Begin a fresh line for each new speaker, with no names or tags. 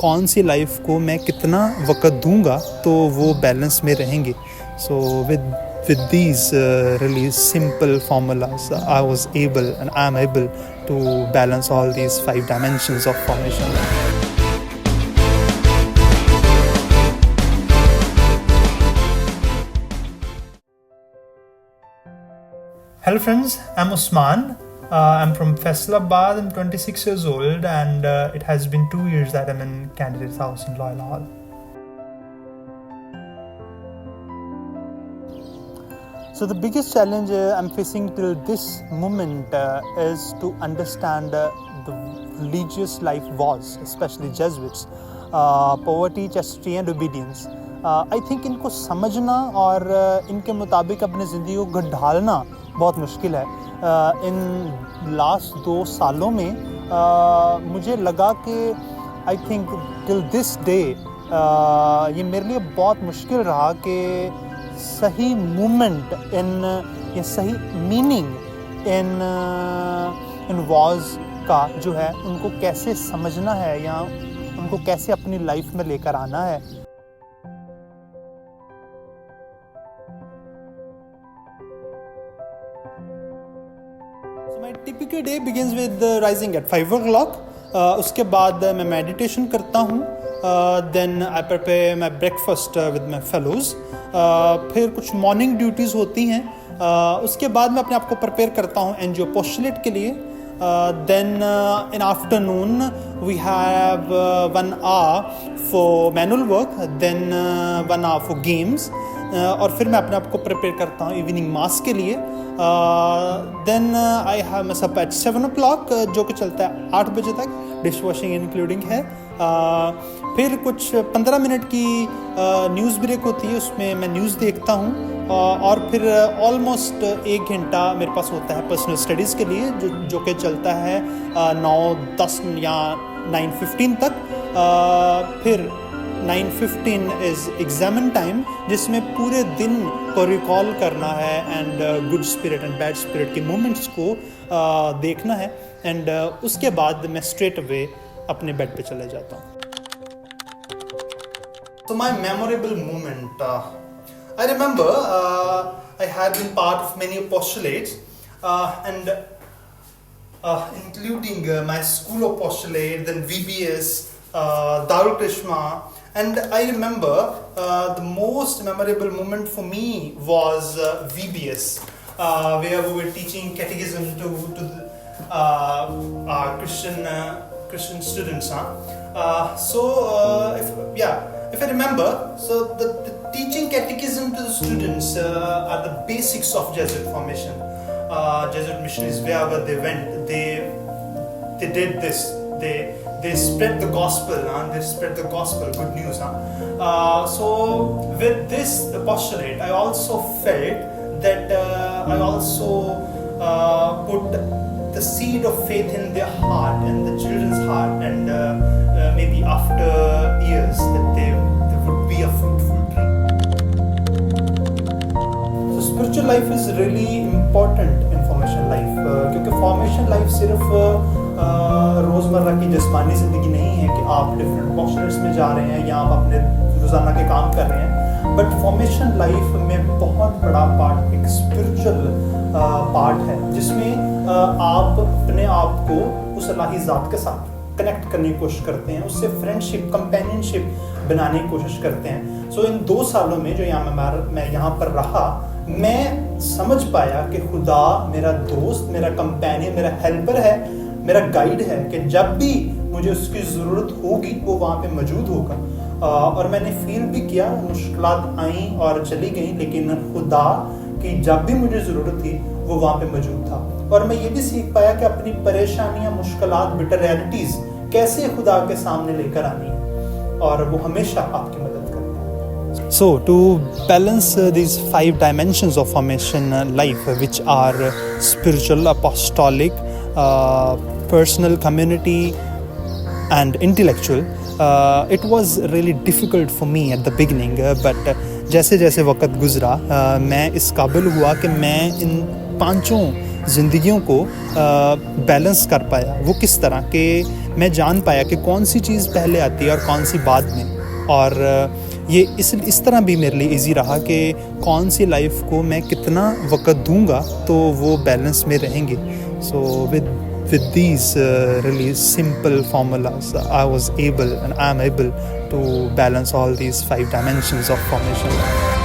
कौन सी लाइफ को मैं कितना वक़्त दूंगा तो वो बैलेंस में रहेंगे. सो with these really simple formulas I was able and I am able to balance all these 5 dimensions of formation. Hello friends, I'm Usman. I'm from Faisalabad. I'm 26 years old and it has been 2 years that I'm in Candidate's House in Loyal Hall. So the biggest challenge I'm facing till this moment is to understand the religious life was, especially Jesuits, poverty, chastity and obedience. I think इनको समझना और इनके मुताबिक अपनी ज़िंदगी को ढालना बहुत मुश्किल है. इन लास्ट 2 सालों में मुझे लगा कि I think till this day ये मेरे लिए बहुत मुश्किल रहा कि सही मूवमेंट या सही मीनिंग इन वॉज का जो है उनको कैसे समझना है या उनको कैसे अपनी लाइफ में लेकर आना है. My typical day begins with rising at 5 o'clock. उसके बाद मैं मेडिटेशन करता हूँ. Then I prepare my breakfast with my fellows. फिर कुछ मॉर्निंग ड्यूटीज़ होती हैं. उसके बाद मैं अपने आप को प्रिपेयर करता हूँ एनजीओ पोस्टुलेट के लिए. Then in afternoon we have 1 hour for manual work, then 1 hour for games. और फिर मैं अपने आप को प्रिपेयर करता हूँ इवनिंग मास के लिए. देन आई हैव माय सप एट 7 o'clock जो कि चलता है 8 बजे तक, डिश वॉशिंग इंक्लूडिंग है. फिर कुछ 15 मिनट की न्यूज़ ब्रेक होती है, उसमें मैं न्यूज़ देखता हूँ. और फिर ऑलमोस्ट 1 घंटा मेरे पास होता है पर्सनल स्टडीज़ के लिए जो कि चलता है 9-10 या 9:15 तक. फिर 9:15 इज़ एग्जामिन टाइम जिसमें पूरे दिन को रिकॉल करना है and good spirit and bad spirit के मोमेंट्स को देखना है. एंड उसके बाद मैं स्ट्रेट अवे अपने बेड पे चले जाता हूँ. So my memorable moment, I remember I had been part of many postulates and including my school of postulate, then VBS, Darul Krishna. And I remember the most memorable moment for me was VBS, where we were teaching catechism to our Christian students. If I remember, so the teaching catechism to the students are the basics of Jesuit formation. Jesuit missionaries, wherever they went, they did this. They spread the gospel, they spread the gospel, good news. So with this postulate, I also felt that I also put the seed of faith in their heart, in the children's heart, and maybe after years that they would be a fruitful tree. So spiritual life is really important in formation life, क्योंकि formation life सिर्फ रोज़मर्रा की जिस्मानी ज़िंदगी नहीं है कि आप डिफरेंट पोस्टर्स में जा रहे हैं या आप अपने रोज़ाना के काम कर रहे हैं. बट फॉर्मेशन लाइफ में बहुत बड़ा पार्ट एक स्पिरिचुअल पार्ट है जिसमें आप अपने आप को उस अल्लाही ज़ात के साथ कनेक्ट करने की कोशिश करते हैं, उससे फ्रेंडशिप, कंपेनियनशिप बनाने की कोशिश करते हैं. सो इन 2 सालों में जो मैं यहाँ पर रहा, मैं समझ पाया कि खुदा मेरा दोस्त, मेरा कंपेनियन, मेरा हेल्पर है, मेरा गाइड है, कि जब भी मुझे उसकी ज़रूरत होगी वो वहाँ पे मौजूद होगा. और मैंने फील भी किया, मुश्किलात आई और चली गई, लेकिन खुदा की जब भी मुझे ज़रूरत थी वो वहाँ पे मौजूद था. और मैं ये भी सीख पाया कि अपनी परेशानियाँ, मुश्किलात, बिटर रियलिटीज़ कैसे खुदा के सामने लेकर आनी है, और वो हमेशा आपकी मदद करता है. So to balance these 5 dimensions of formation life, which are spiritual, apostolic, personal, community and intellectual, it was really difficult for me at the beginning, but जैसे जैसे वक्त गुज़रा मैं इस काबिल हुआ कि मैं इन 5 ज़िंदगियों को बैलेंस कर पाया। वो किस तरह कि मैं जान पाया कि कौन सी चीज़ पहले आती है और कौन सी बाद में। और ये इस तरह भी मेरे लिए इजी रहा कि कौन सी लाइफ को मैं कितना वक्त दूंगा तो वो बैलेंस में रहेंगे। सो with these really simple formulas, I was able and I am able to balance all these 5 dimensions of formation.